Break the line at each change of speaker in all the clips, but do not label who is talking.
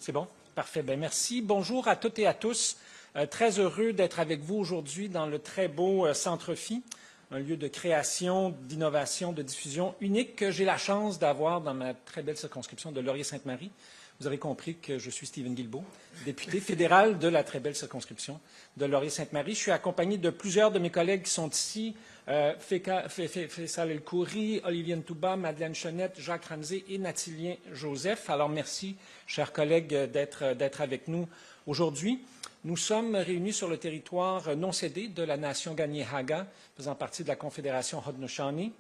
C'est bon? Parfait. Bien, merci. Bonjour à toutes et à tous. Très heureux d'être avec vous aujourd'hui dans le très beau Centre Phi, un lieu de création, d'innovation, de diffusion unique que j'ai la chance d'avoir dans ma très belle circonscription de Laurier-Sainte-Marie. Vous avez compris que je suis Stephen Guilbeault, député fédéral de la très belle circonscription de Laurier-Sainte-Marie. Je suis accompagné de plusieurs de mes collègues qui sont ici, Faisal El-Khoury, Olivier Ntouba, Madeleine Chenette, Jacques Ramsey et Nathilien Joseph. Alors merci, chers collègues, d'être avec nous aujourd'hui. Nous sommes réunis sur le territoire non cédé de la nation Kanien'kehá:ka, faisant partie de la Confédération Haudenosaunee,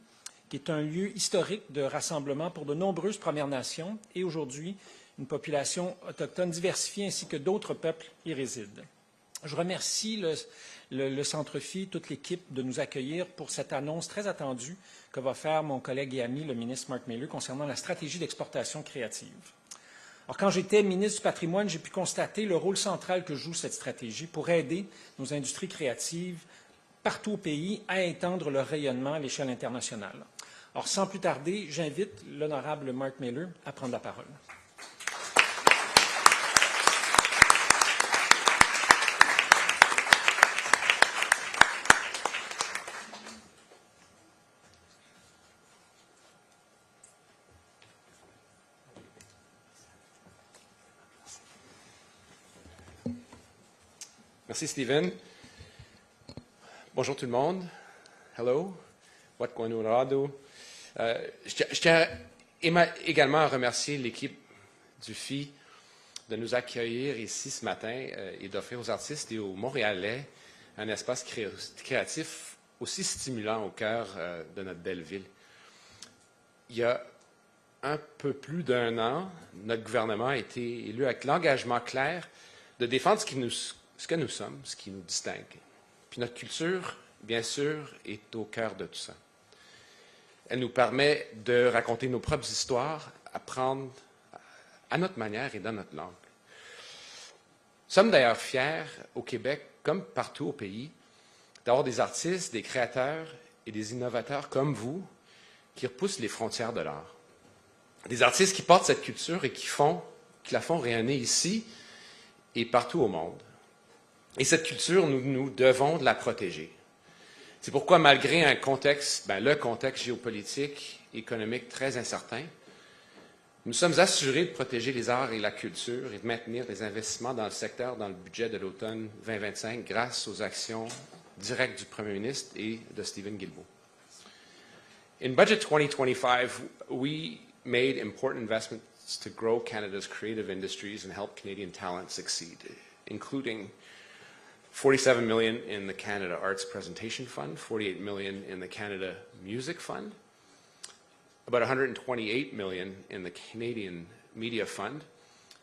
qui est un lieu historique de rassemblement pour de nombreuses Premières Nations et aujourd'hui une population autochtone diversifiée ainsi que d'autres peuples y résident. Je remercie le Centre Phi, toute l'équipe, de nous accueillir pour cette annonce très attendue que va faire mon collègue et ami, le ministre Mark Miller, concernant la stratégie d'exportation créative. Alors, quand j'étais ministre du Patrimoine, j'ai pu constater le rôle central que joue cette stratégie pour aider nos industries créatives partout au pays à étendre leur rayonnement à l'échelle internationale. Alors, sans plus tarder, j'invite l'honorable Mark Miller à prendre la parole.
Merci, Stephen. Bonjour tout le monde. Hello. Wat Guanurado. Je tiens également à remercier l'équipe du Phi de nous accueillir ici ce matin et d'offrir aux artistes et aux Montréalais un espace créatif aussi stimulant au cœur de notre belle ville. Il y a un peu plus d'un an, notre gouvernement a été élu avec l'engagement clair de défendre ce que nous sommes, ce qui nous distingue. Puis notre culture, bien sûr, est au cœur de tout ça. Elle nous permet de raconter nos propres histoires, apprendre à notre manière et dans notre langue. Nous sommes d'ailleurs fiers, au Québec, comme partout au pays, d'avoir des artistes, des créateurs et des innovateurs comme vous qui repoussent les frontières de l'art. Des artistes qui portent cette culture et qui la font rayonner ici et partout au monde. Et cette culture, nous devons de la protéger. C'est pourquoi, malgré le contexte géopolitique, économique très incertain, nous sommes assurés de protéger les arts et la culture et de maintenir des investissements dans le secteur dans le budget de l'automne 2025 grâce aux actions directes du Premier ministre et de Stephen Guilbeault. In Budget 2025, we made important investments to grow Canada's creative industries and help Canadian talent succeed, including $47 million in the Canada Arts Presentation Fund, $48 million in the Canada Music Fund, about $128 million in the Canadian Media Fund,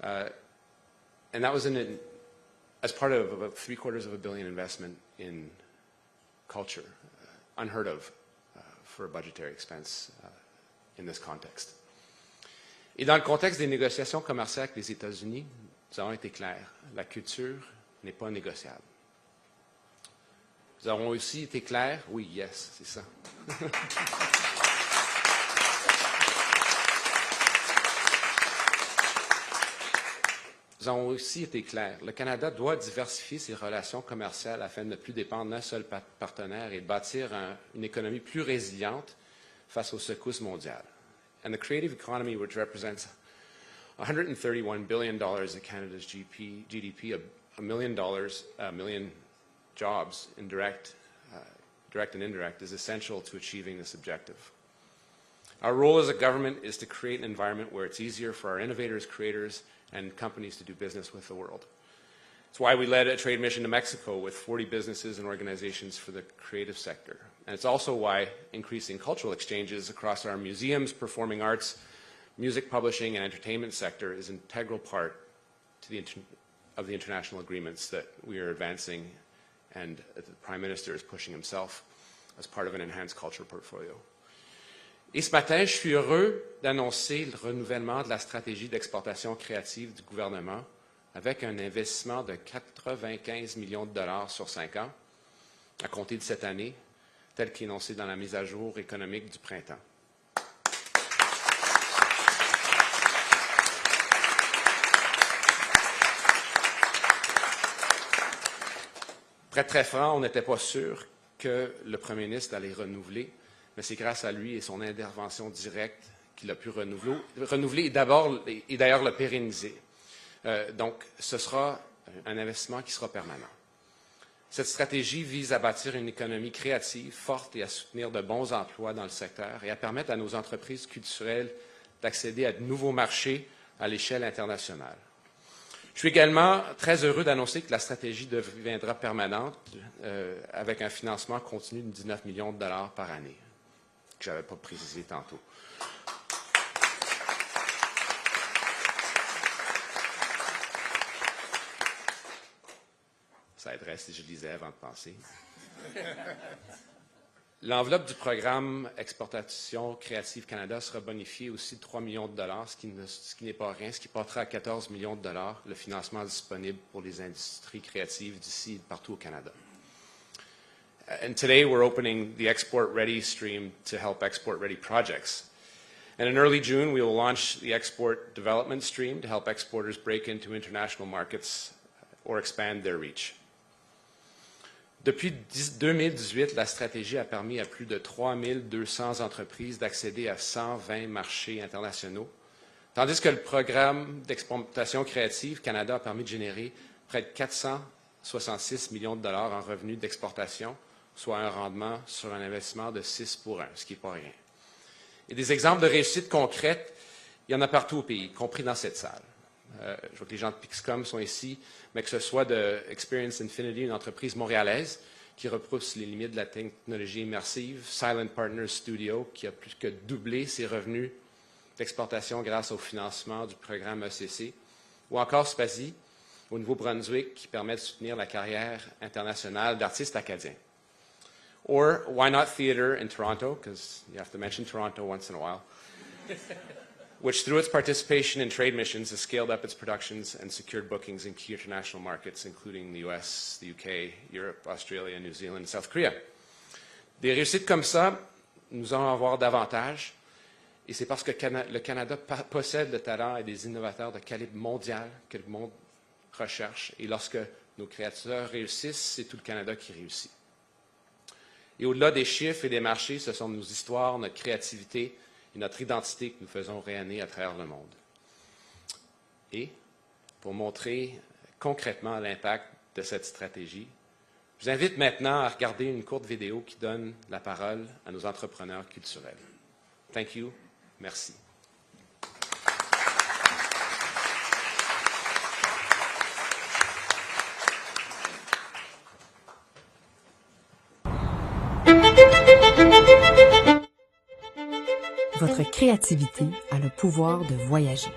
and that was as part of about $750 million investment in culture, unheard of for a budgetary expense in this context. Et dans le contexte des négociations commerciales avec les États-Unis, nous avons été clairs, la culture n'est pas négociable. Nous avons aussi été clairs, oui, yes, c'est ça. Nous avons aussi été clairs, le Canada doit diversifier ses relations commerciales afin de ne plus dépendre d'un seul partenaire et de bâtir une économie plus résiliente face aux secousses mondiales. And the creative economy, which represents $131 billion of Canada's GDP, $1 million jobs in direct and indirect, is essential to achieving this objective. Our role as a government is to create an environment where it's easier for our innovators, creators, and companies to do business with the world. It's why we led a trade mission to Mexico with 40 businesses and organizations for the creative sector. And it's also why increasing cultural exchanges across our museums, performing arts, music publishing, and entertainment sector is an integral part of the international agreements that we are advancing and the Prime Minister is pushing himself as part of an enhanced culture portfolio. Et ce matin, je suis heureux d'annoncer le renouvellement de la stratégie d'exportation créative du gouvernement avec un investissement de 95 millions de dollars sur 5 ans, à compter de cette année, tel qu'énoncé dans la mise à jour économique du printemps. Pour être très franc, on n'était pas sûr que le premier ministre allait renouveler, mais c'est grâce à lui et son intervention directe qu'il a pu renouveler et d'ailleurs le pérenniser. Donc, ce sera un investissement qui sera permanent. Cette stratégie vise à bâtir une économie créative, forte et à soutenir de bons emplois dans le secteur et à permettre à nos entreprises culturelles d'accéder à de nouveaux marchés à l'échelle internationale. Je suis également très heureux d'annoncer que la stratégie deviendra permanente avec un financement continu de 19 millions de dollars par année, que je n'avais pas précisé tantôt. Ça aiderait si je lisais avant de penser. L'enveloppe du programme Exportation Créative Canada sera bonifiée aussi de 3 millions de dollars, ce qui n'est pas rien, ce qui portera à 14 millions de dollars le financement disponible pour les industries créatives d'ici et partout au Canada. And today we're opening the Export Ready stream to help export ready projects. And in early June, we will launch the Export Development stream to help exporters break into international markets or expand their reach. Depuis 2018, la stratégie a permis à plus de 3 200 entreprises d'accéder à 120 marchés internationaux, tandis que le programme d'exportation créative Canada a permis de générer près de 466 millions de dollars en revenus d'exportation, soit un rendement sur un investissement de 6 pour 1, ce qui n'est pas rien. Et des exemples de réussite concrètes, il y en a partout au pays, y compris dans cette salle. Je vois que les gens de Pixcom sont ici, mais que ce soit de Experience Infinity, une entreprise montréalaise qui repousse les limites de la technologie immersive, Silent Partners Studio, qui a plus que doublé ses revenus d'exportation grâce au financement du programme ECC, ou encore Spazi, au Nouveau-Brunswick, qui permet de soutenir la carrière internationale d'artistes acadiens. Or Why Not Theatre in Toronto, because you have to mention Toronto once in a while, which through its participation in trade missions has scaled up its productions and secured bookings in key international markets, including the US, the UK, Europe, Australia, New Zealand, and South Korea. Des réussites comme ça, nous allons avoir davantage, et c'est parce que le Canada possède le talent et des innovateurs de calibre mondial que le monde recherche, et lorsque nos créateurs réussissent, c'est tout le Canada qui réussit. Et au-delà des chiffres et des marchés, ce sont nos histoires, notre créativité, et notre identité que nous faisons rayonner à travers le monde. Et pour montrer concrètement l'impact de cette stratégie, je vous invite maintenant à regarder une courte vidéo qui donne la parole à nos entrepreneurs culturels. Thank you. Merci.
Votre créativité a le pouvoir de voyager.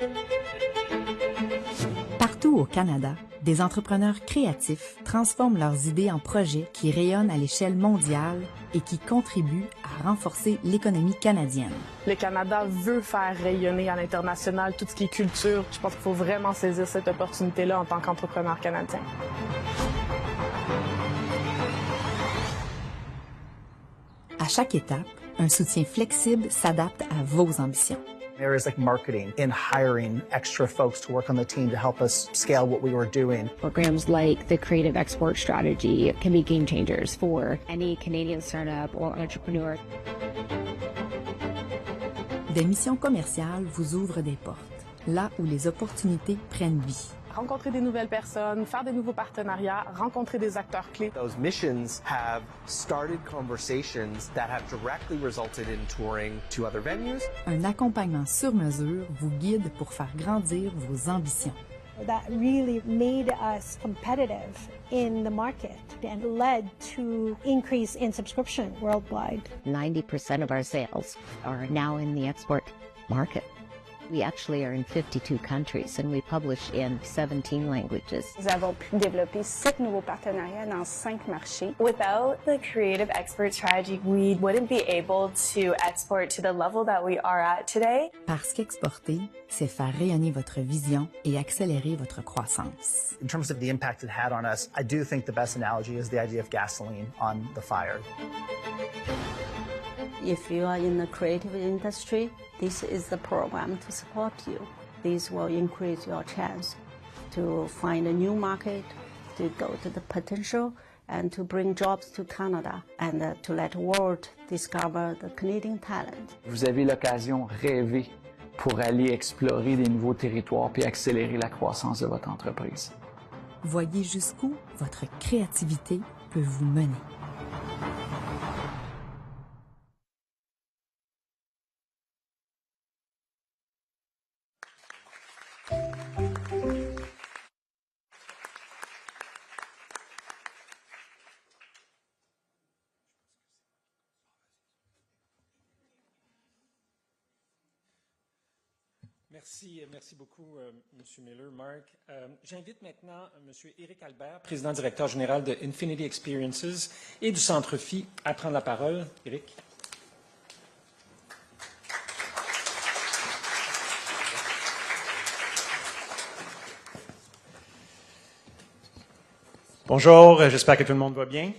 Partout au Canada, des entrepreneurs créatifs transforment leurs idées en projets qui rayonnent à l'échelle mondiale et qui contribuent à renforcer l'économie canadienne.
Le Canada veut faire rayonner à l'international tout ce qui est culture. Je pense qu'il faut vraiment saisir cette opportunité-là en tant qu'entrepreneur canadien.
À chaque étape, un soutien flexible s'adapte à vos ambitions.
Areas like marketing and hiring extra folks to work on the team to help us scale what we were doing.
Programs like the Creative Export Strategy can be game changers for any Canadian startup or entrepreneur.
Des missions commerciales vous ouvrent des portes, là où les opportunités prennent vie.
Rencontrer des nouvelles personnes, faire des nouveaux partenariats, rencontrer des acteurs clés.
Those missions have started conversations that have directly resulted in touring to other venues.
Un accompagnement sur mesure vous guide pour faire grandir vos ambitions.
That really made us competitive in the market and led to increase in subscription worldwide.
90% of our sales are now in the export market. We actually are in 52 countries and we publish in 17 languages.
Nous avons pu développer 7 nouveaux partenariats dans 5 marchés.
Without the Creative Export Strategy, we wouldn't be able to export to the level that we are at today.
Parce qu'exporter, c'est faire rayonner votre vision et accélérer votre croissance.
In terms of the impact it had on us, I do think the best analogy is the idea of gasoline on the fire.
If you are in the creative industry, this is the program to support you. This will increase your chance to find a new market, to go to the potential, and to bring jobs to Canada and to let the world discover the Canadian talent.
Vous avez l'occasion rêvée pour aller explorer des nouveaux territoires puis accélérer la croissance de votre entreprise.
Voyez jusqu'où votre créativité peut vous mener.
Merci beaucoup, M. Miller, Mark. J'invite maintenant M. Éric Albert, président-directeur général de Infinity Experiences et du Centre Phi, à prendre la parole. Éric.
Bonjour, j'espère que tout le monde va bien.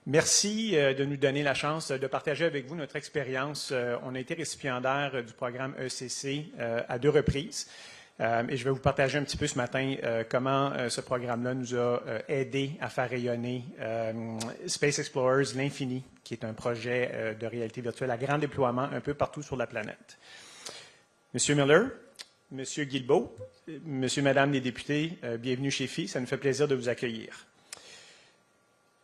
Merci de nous donner la chance de partager avec vous notre expérience. On a été récipiendaire du programme ECC à 2 reprises et je vais vous partager un petit peu ce matin comment ce programme-là nous a aidé à faire rayonner Space Explorers l'Infini, qui est un projet de réalité virtuelle à grand déploiement un peu partout sur la planète. Monsieur Miller, Monsieur Guilbeault, Monsieur, Madame les députés, bienvenue chez Phi, ça nous fait plaisir de vous accueillir.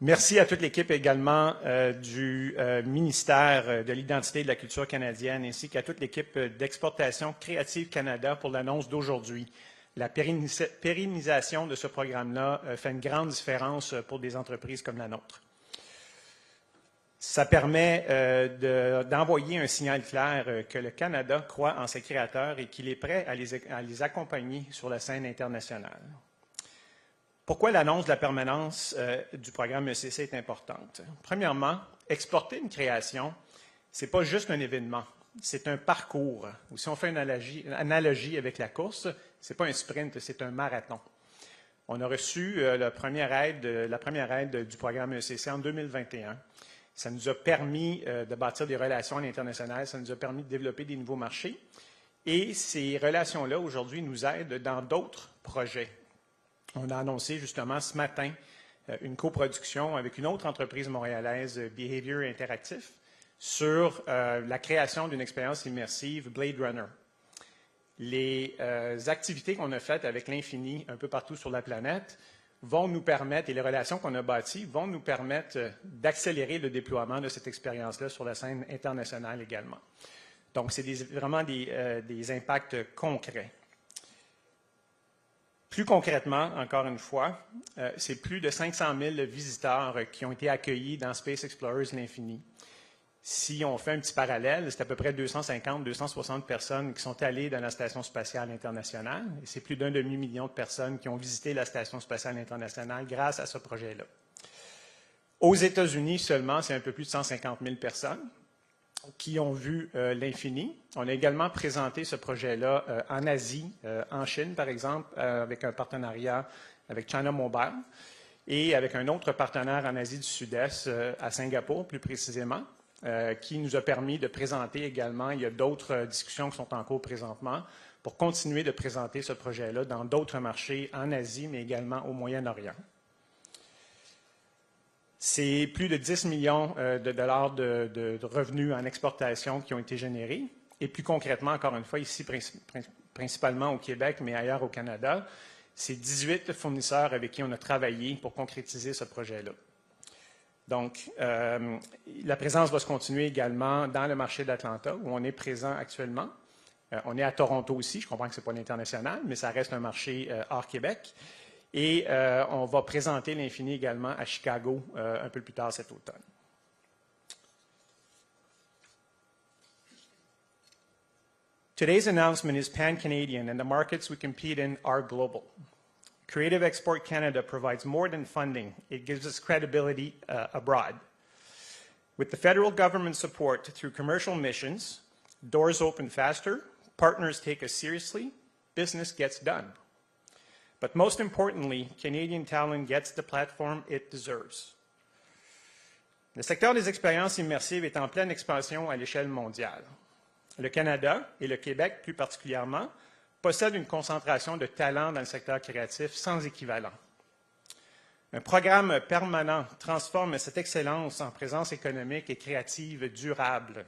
Merci à toute l'équipe également du ministère de l'Identité et de la Culture canadienne, ainsi qu'à toute l'équipe d'Exportation Créative Canada pour l'annonce d'aujourd'hui. La pérennisation de ce programme-là fait une grande différence pour des entreprises comme la nôtre. Ça permet d'envoyer un signal clair que le Canada croit en ses créateurs et qu'il est prêt à les accompagner sur la scène internationale. Pourquoi l'annonce de la permanence du programme ECC est importante? Premièrement, exporter une création, ce n'est pas juste un événement, c'est un parcours. Ou si on fait une analogie avec la course, ce n'est pas un sprint, c'est un marathon. On a reçu la première aide du programme ECC en 2021. Ça nous a permis de bâtir des relations à l'international, ça nous a permis de développer des nouveaux marchés. Et ces relations-là, aujourd'hui, nous aident dans d'autres projets. On a annoncé justement ce matin une coproduction avec une autre entreprise montréalaise, Behavior Interactif, sur la création d'une expérience immersive Blade Runner. Les activités qu'on a faites avec l'Infini un peu partout sur la planète vont nous permettre, et les relations qu'on a bâties, vont nous permettre d'accélérer le déploiement de cette expérience-là sur la scène internationale également. Donc, c'est vraiment des impacts concrets. Plus concrètement, encore une fois, c'est plus de 500 000 visiteurs qui ont été accueillis dans Space Explorers l'Infini. Si on fait un petit parallèle, c'est à peu près 250-260 personnes qui sont allées dans la Station spatiale internationale. Et c'est plus d'1 demi-million de personnes qui ont visité la Station spatiale internationale grâce à ce projet-là. Aux États-Unis seulement, c'est un peu plus de 150 000 personnes qui ont vu l'Infini. On a également présenté ce projet-là en Asie, en Chine, par exemple, avec un partenariat avec China Mobile et avec un autre partenaire en Asie du Sud-Est, à Singapour plus précisément, qui nous a permis de présenter également, il y a d'autres discussions qui sont en cours présentement, pour continuer de présenter ce projet-là dans d'autres marchés en Asie, mais également au Moyen-Orient. C'est plus de 10 millions de dollars de revenus en exportation qui ont été générés. Et plus concrètement, encore une fois, ici, principalement au Québec, mais ailleurs au Canada, c'est 18 fournisseurs avec qui on a travaillé pour concrétiser ce projet-là. Donc, la présence va se continuer également dans le marché d'Atlanta, où on est présent actuellement. On est à Toronto aussi, je comprends que ce n'est pas l'international, mais ça reste un marché hors Québec. Et on va présenter l'Infini également à Chicago un peu plus tard cet automne. Today's announcement is pan-Canadian and the markets we compete in are global. Creative Export Canada provides more than funding. It gives us credibility abroad. With the federal government support through commercial missions, doors open faster, partners take us seriously, business gets done. But most importantly, Canadian talent gets the platform it deserves. Le secteur des expériences immersives est en pleine expansion à l'échelle mondiale. Le Canada, et le Québec plus particulièrement, possèdent une concentration de talents dans le secteur créatif sans équivalent. Un programme permanent transforme cette excellence en présence économique et créative durable.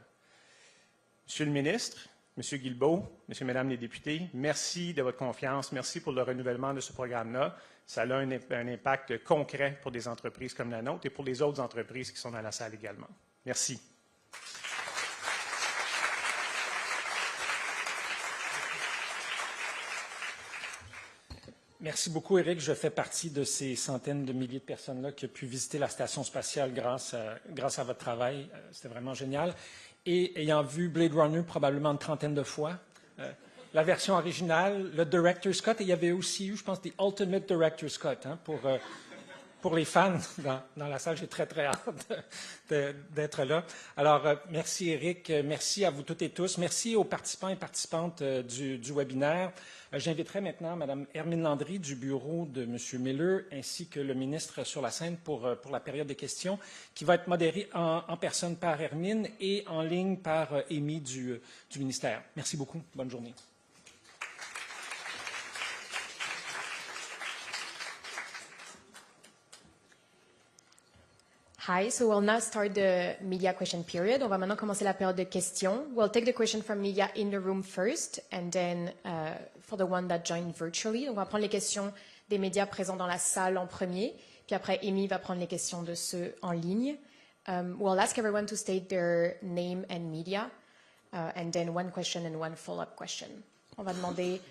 Monsieur le ministre, Monsieur Guilbeault, Messieurs et Mesdames les députés, merci de votre confiance, merci pour le renouvellement de ce programme-là. Ça a un impact concret pour des entreprises comme la nôtre et pour les autres entreprises qui sont dans la salle également. Merci.
Merci beaucoup, Éric. Je fais partie de ces centaines de milliers de personnes-là qui ont pu visiter la station spatiale grâce à votre travail. C'était vraiment génial. Et ayant vu Blade Runner probablement une trentaine de fois, la version originale, le Director's Cut, et il y avait aussi eu, je pense, The Ultimate Director's Cut, hein, pour les fans dans la salle. J'ai très, très hâte d'être là. Alors, merci Éric, merci à vous toutes et tous. Merci aux participants et participantes du webinaire. J'inviterai maintenant Mme Hermine Landry du bureau de M. Miller ainsi que le ministre sur la scène pour la période des questions qui va être modérée en personne par Hermine et en ligne par Amy du ministère. Merci beaucoup. Bonne journée.
Hi, so we'll now start the media question period. On va maintenant commencer la période de questions. We'll take the question from media in the room first, and then for the one that joined virtually. On va prendre les questions des médias présents dans la salle en premier, puis après Amy va prendre les questions de ceux en ligne. We'll ask everyone to state their name and media, and then one question and one follow-up question. On va demander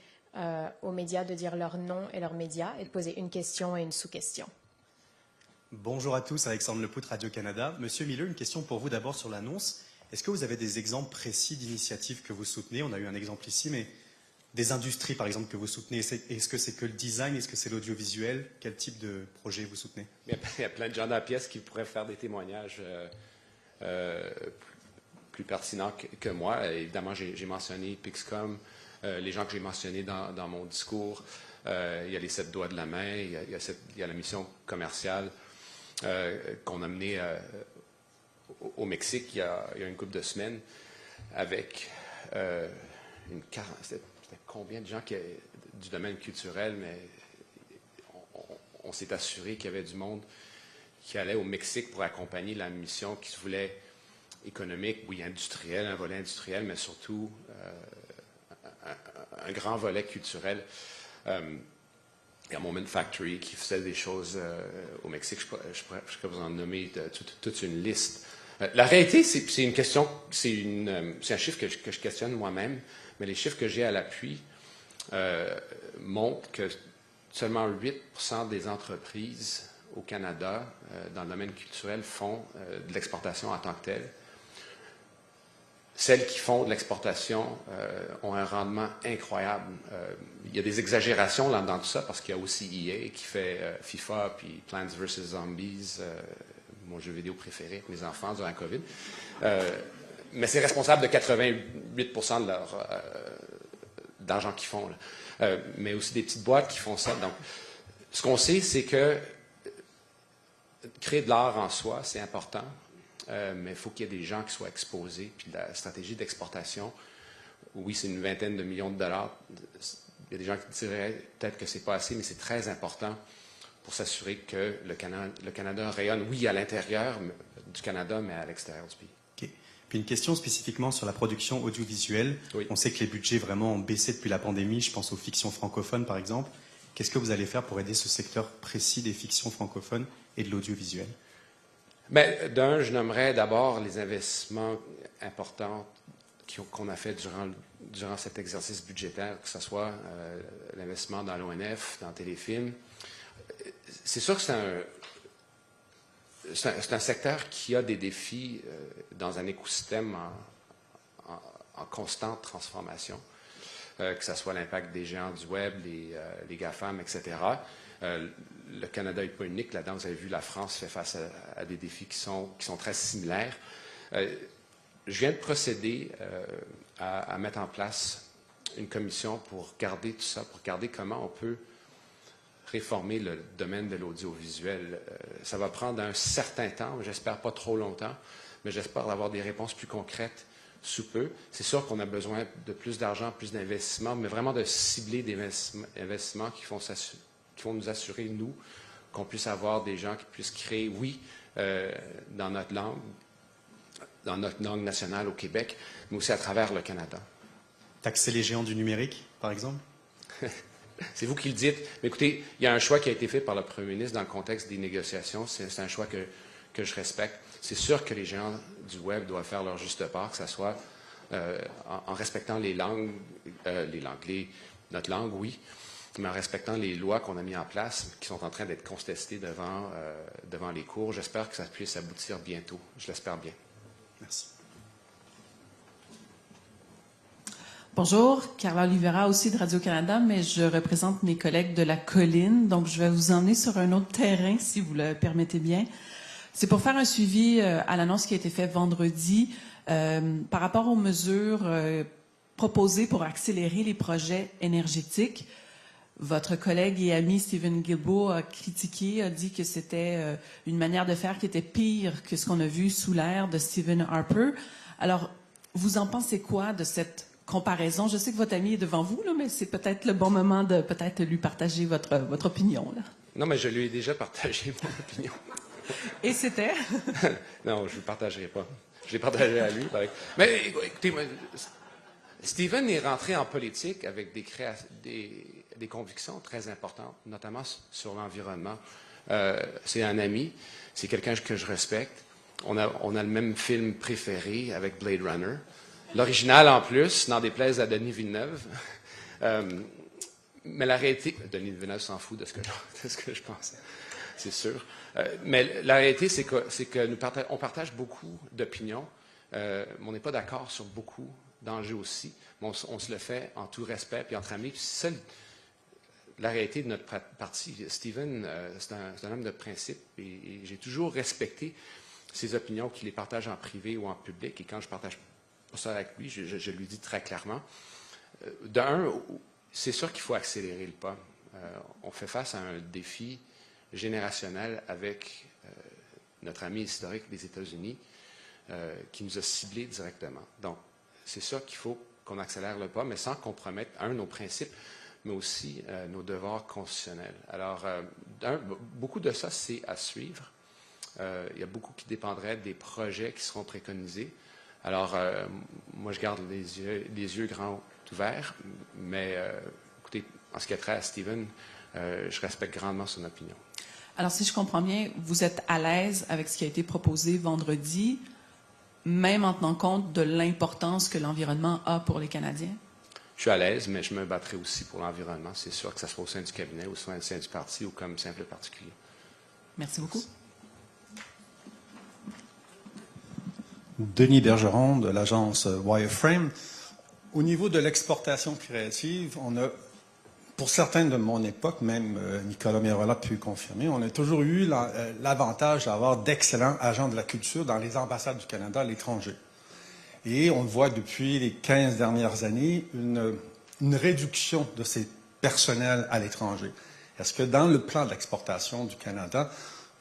aux médias de dire leur nom et leur média et de poser une question et une sous-question.
Bonjour à tous, Alexandre Lepoutre, Radio-Canada. Monsieur Miller, une question pour vous d'abord sur l'annonce. Est-ce que vous avez des exemples précis d'initiatives que vous soutenez? On a eu un exemple ici, mais des industries, par exemple, que vous soutenez. Est-ce que c'est que le design? Est-ce que c'est l'audiovisuel? Quel type de projet vous soutenez?
Il y a plein de gens dans la pièce qui pourraient faire des témoignages plus pertinents que moi. Évidemment, j'ai mentionné Pixcom, les gens que j'ai mentionnés dans mon discours. Il y a les 7 doigts de la main, il y a la mission commerciale qu'on a menée au Mexique il y a une couple de semaines avec c'était combien de gens du domaine culturel, mais on s'est assuré qu'il y avait du monde qui allait au Mexique pour accompagner la mission qui se voulait économique, oui, industrielle, un volet industriel, mais surtout un grand volet culturel. Il y a Moment Factory qui faisait des choses au Mexique. Je pourrais vous en nommer toute une liste. La réalité, c'est une question, c'est un chiffre que je questionne moi-même, mais les chiffres que j'ai à l'appui montrent que seulement 8% des entreprises au Canada dans le domaine culturel font de l'exportation en tant que telle. Celles qui font de l'exportation ont un rendement incroyable. Il y a des exagérations là-dedans tout ça, parce qu'il y a aussi EA qui fait FIFA, puis Plants vs. Zombies, mon jeu vidéo préféré avec mes enfants durant la COVID. Mais c'est responsable de 88% de d'argent qu'ils font. Mais aussi des petites boîtes qui font ça. Donc, ce qu'on sait, c'est que créer de l'art en soi, c'est important. Mais il faut qu'il y ait des gens qui soient exposés. Puis la stratégie d'exportation, oui, c'est une vingtaine de millions de dollars. Il y a des gens qui diraient peut-être que ce n'est pas assez, mais c'est très important pour s'assurer que le Canada rayonne, oui, à l'intérieur du Canada, mais à l'extérieur du pays.
Okay. Puis une question spécifiquement sur la production audiovisuelle. Oui. On sait que les budgets vraiment ont baissé depuis la pandémie. Je pense aux fictions francophones, par exemple. Qu'est-ce que vous allez faire pour aider ce secteur précis des fictions francophones et de l'audiovisuel?
D'un, je nommerais d'abord les investissements importants qu'on a fait durant cet exercice budgétaire, que ce soit l'investissement dans l'ONF, dans Téléfilm. C'est sûr que c'est un secteur qui a des défis dans un écosystème en constante transformation, que ce soit l'impact des géants du web, les GAFAM, etc. Le Canada n'est pas unique là-dedans. Vous avez vu, la France fait face à des défis qui sont très similaires. Je viens de procéder à mettre en place une commission pour regarder tout ça, pour regarder comment on peut réformer le domaine de l'audiovisuel. Ça va prendre un certain temps, j'espère pas trop longtemps, mais j'espère avoir des réponses plus concrètes sous peu. C'est sûr qu'on a besoin de plus d'argent, plus d'investissements, mais vraiment de cibler des investissements qui vont nous assurer, nous, qu'on puisse avoir des gens qui puissent créer, oui, dans notre langue nationale au Québec, mais aussi à travers le Canada.
Taxer les géants du numérique, par exemple?
C'est vous qui le dites. Mais écoutez, il y a un choix qui a été fait par le premier ministre dans le contexte des négociations. C'est un choix que je respecte. C'est sûr que les géants du Web doivent faire leur juste part, que ce soit en respectant notre langue, oui, mais en respectant les lois qu'on a mises en place, qui sont en train d'être contestées devant les cours. J'espère que ça puisse aboutir bientôt. Je l'espère bien.
Merci.
Bonjour, Carla Oliveira aussi de Radio-Canada, mais je représente mes collègues de la colline, donc je vais vous emmener sur un autre terrain, si vous le permettez bien. C'est pour faire un suivi à l'annonce qui a été faite vendredi par rapport aux mesures proposées pour accélérer les projets énergétiques. Votre collègue et ami Stephen Guilbeault a critiqué, a dit que c'était une manière de faire qui était pire que ce qu'on a vu sous l'ère de Stephen Harper. Alors, vous en pensez quoi de cette comparaison? Je sais que votre ami est devant vous, là, mais c'est peut-être le bon moment de peut-être lui partager votre opinion. Là.
Non, mais je lui ai déjà partagé mon opinion.
Et c'était?
Non, je ne le partagerai pas. Je l'ai partagé à lui. Mais écoutez, Stephen est rentré en politique avec des convictions très importantes, notamment sur l'environnement. C'est un ami, c'est quelqu'un que je respecte. On a le même film préféré avec Blade Runner. L'original en plus, n'en déplaise à Denis Villeneuve. Mais la réalité, Denis Villeneuve s'en fout de ce que je pense, c'est sûr. Mais la réalité, c'est que on partage beaucoup d'opinions, mais on n'est pas d'accord sur beaucoup d'enjeux aussi. Mais on se le fait en tout respect et entre amis. Puis c'est ça la réalité de notre parti. Stephen, c'est un homme de principe et j'ai toujours respecté ses opinions, qu'il les partage en privé ou en public. Et quand je partage pas ça avec lui, je lui dis très clairement. D'un, c'est sûr qu'il faut accélérer le pas. On fait face à un défi générationnel avec notre ami historique des États-Unis qui nous a ciblés directement. Donc, c'est sûr qu'il faut qu'on accélère le pas, mais sans compromettre, nos principes, mais aussi nos devoirs constitutionnels. Alors, beaucoup de ça, c'est à suivre. Il y a beaucoup qui dépendrait des projets qui seront préconisés. Alors, moi, je garde les yeux grands ouverts, mais écoutez, en ce qui a trait à Stephen, je respecte grandement son opinion.
Alors, si je comprends bien, vous êtes à l'aise avec ce qui a été proposé vendredi, même en tenant compte de l'importance que l'environnement a pour les Canadiens?
Je suis à l'aise, mais je me battrai aussi pour l'environnement. C'est sûr que ce soit au sein du cabinet, ou soit au sein du parti, ou comme simple particulier.
Merci beaucoup.
Denis Bergeron de l'agence Wireframe. Au niveau de l'exportation créative, on a, pour certains de mon époque, même Nicolas Mirola peut confirmer, on a toujours eu l'avantage d'avoir d'excellents agents de la culture dans les ambassades du Canada à l'étranger. Et on voit depuis les 15 dernières années une réduction de ces personnels à l'étranger. Est-ce que dans le plan d'exportation du Canada,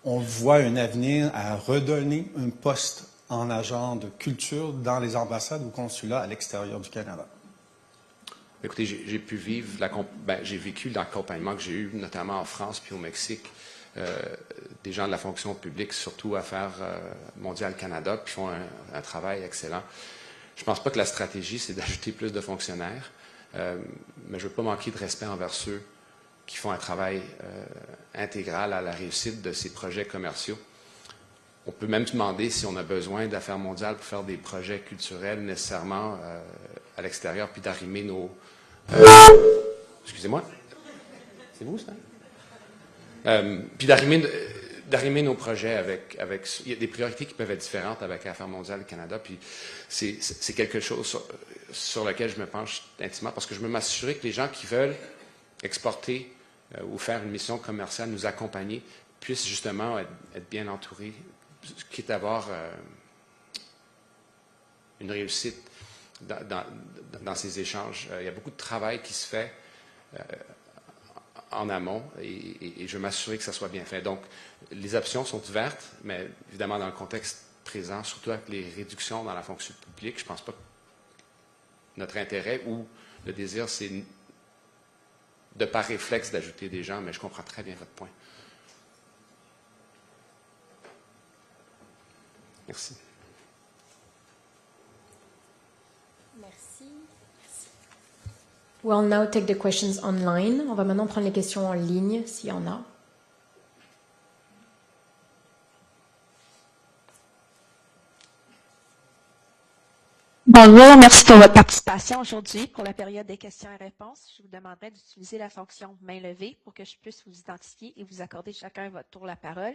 on voit un avenir à redonner un poste en agent de culture dans les ambassades ou consulats à l'extérieur du Canada?
Écoutez, j'ai pu vivre, j'ai vécu l'accompagnement que j'ai eu, notamment en France puis au Mexique, des gens de la fonction publique, surtout Affaires mondiales Canada, puis font un travail excellent. Je ne pense pas que la stratégie, c'est d'ajouter plus de fonctionnaires, mais je ne veux pas manquer de respect envers ceux qui font un travail intégral à la réussite de ces projets commerciaux. On peut même demander si on a besoin d'Affaires mondiales pour faire des projets culturels nécessairement à l'extérieur, puis d'arrimer nos... excusez-moi. C'est vous, ça? Puis d'arrimer nos projets avec... Il y a des priorités qui peuvent être différentes avec Affaires mondiales Canada, puis c'est quelque chose sur lequel je me penche intimement, parce que je veux m'assurer que les gens qui veulent exporter ou faire une mission commerciale, nous accompagner, puissent justement être bien entourés, quitte à avoir une réussite dans ces échanges. Il y a beaucoup de travail qui se fait en amont et je veux m'assurer que ça soit bien fait. Donc, les options sont ouvertes, mais évidemment, dans le contexte présent, surtout avec les réductions dans la fonction publique, je ne pense pas que notre intérêt ou le désir, c'est de par réflexe d'ajouter des gens, mais je comprends très bien votre point. Merci.
Merci. We'll now take the questions online. On va maintenant prendre les questions en ligne, s'il y en a.
Bonjour, merci pour votre participation aujourd'hui. Pour la période des questions et réponses, je vous demanderai d'utiliser la fonction main levée pour que je puisse vous identifier et vous accorder chacun votre tour la parole.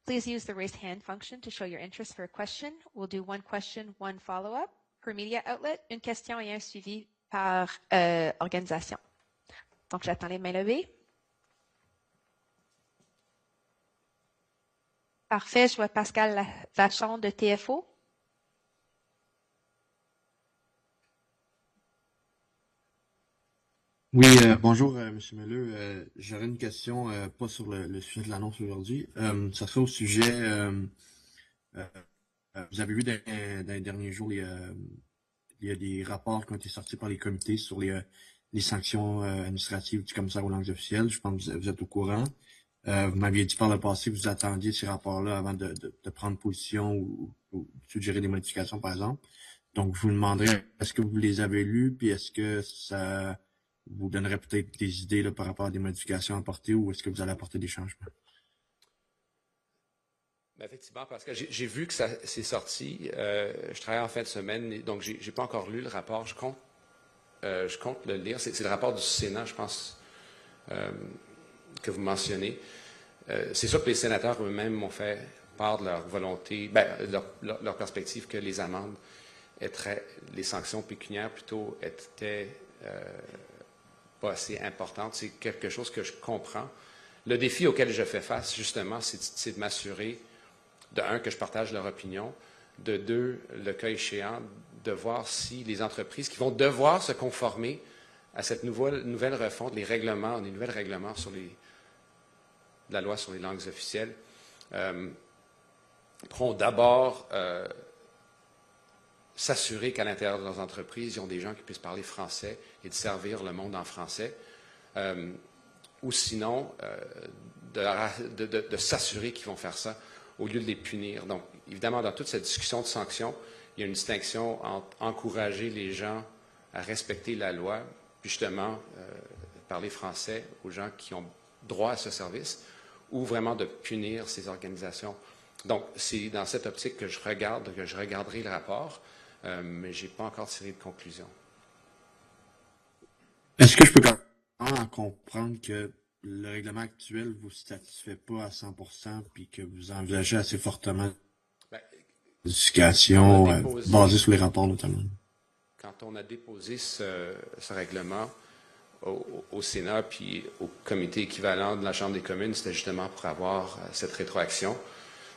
Please use the raise hand function to show your interest for a question. We'll do one question, one follow-up. Per media outlet, une question et un suivi par organisation. Donc, j'attends les mains levées. Parfait, je vois Pascal Vachon de TFO.
Oui, bonjour, M. Melleux. J'aurais une question, pas sur le sujet de l'annonce aujourd'hui. Ça serait au sujet, vous avez vu dans les derniers jours, il y a des rapports qui ont été sortis par les comités sur les sanctions administratives du commissaire aux langues officielles. Je pense que vous êtes au courant. Vous m'aviez dit par le passé que vous attendiez ces rapports-là avant de prendre position ou suggérer des modifications, par exemple. Donc, je vous demanderais, est-ce que vous les avez lus, puis est-ce que ça vous donnerait peut-être des idées là, par rapport à des modifications à apporter, ou est-ce que vous allez apporter des changements?
Ben, effectivement, parce que j'ai vu que ça s'est sorti. Je travaille en fin de semaine, donc j'ai pas encore lu le rapport. Je compte le lire. C'est le rapport du Sénat, je pense, que vous mentionnez. C'est sûr que les sénateurs eux-mêmes m'ont fait part de leur volonté, leur perspective que les amendes les sanctions pécuniaires plutôt étaient pas assez importantes. C'est quelque chose que je comprends. Le défi auquel je fais face, justement, c'est de m'assurer, de un, que je partage leur opinion, de deux, le cas échéant, de voir si les entreprises qui vont devoir se conformer à cette nouvelle refonte, les nouvelles règlements sur la loi sur les langues officielles, pourront d'abord s'assurer qu'à l'intérieur de leurs entreprises, ils ont des gens qui puissent parler français et de servir le monde en français, ou sinon de s'assurer qu'ils vont faire ça au lieu de les punir. Donc, évidemment, dans toute cette discussion de sanctions, il y a une distinction entre encourager les gens à respecter la loi, puis justement parler français aux gens qui ont droit à ce service, ou vraiment de punir ces organisations. Donc, c'est dans cette optique que je regarderai le rapport, mais je n'ai pas encore tiré de conclusion.
Est-ce que je peux quand même comprendre que le règlement actuel ne vous satisfait pas à 100% puis que vous envisagez assez fortement l'éducation basée sur les rapports notamment?
Quand on a déposé ce règlement au Sénat puis au comité équivalent de la Chambre des communes, c'était justement pour avoir cette rétroaction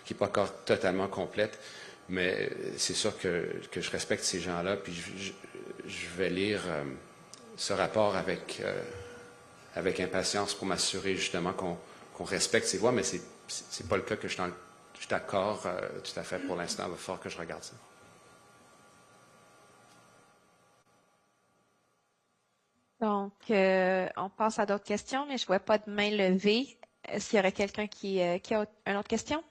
qui n'est pas encore totalement complète, mais c'est sûr que je respecte ces gens-là, puis je vais lire ce rapport avec impatience pour m'assurer justement qu'on respecte ces voies, mais c'est pas le cas que je suis d'accord tout à fait pour l'instant. Il va falloir que je regarde ça.
Donc, on passe à d'autres questions, mais je ne vois pas de main levée. Est-ce qu'il y aurait quelqu'un qui a une autre question?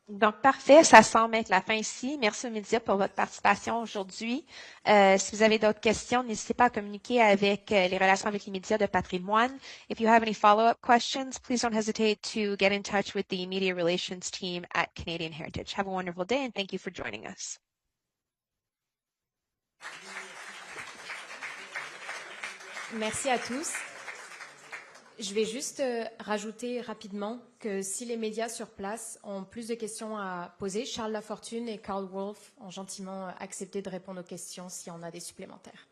Donc, parfait. Ça semble être la fin ici. Merci aux médias pour votre participation aujourd'hui. Si vous avez d'autres questions, n'hésitez pas à communiquer avec les relations avec les médias de Patrimoine. If you have any follow-up questions, please don't hesitate to get in touch with the media relations team at Canadian Heritage. Have a wonderful day and thank you for joining us.
Merci à tous. Je vais juste rajouter rapidement que si les médias sur place ont plus de questions à poser, Charles Lafortune et Carl Wolf ont gentiment accepté de répondre aux questions s'il y en a des supplémentaires.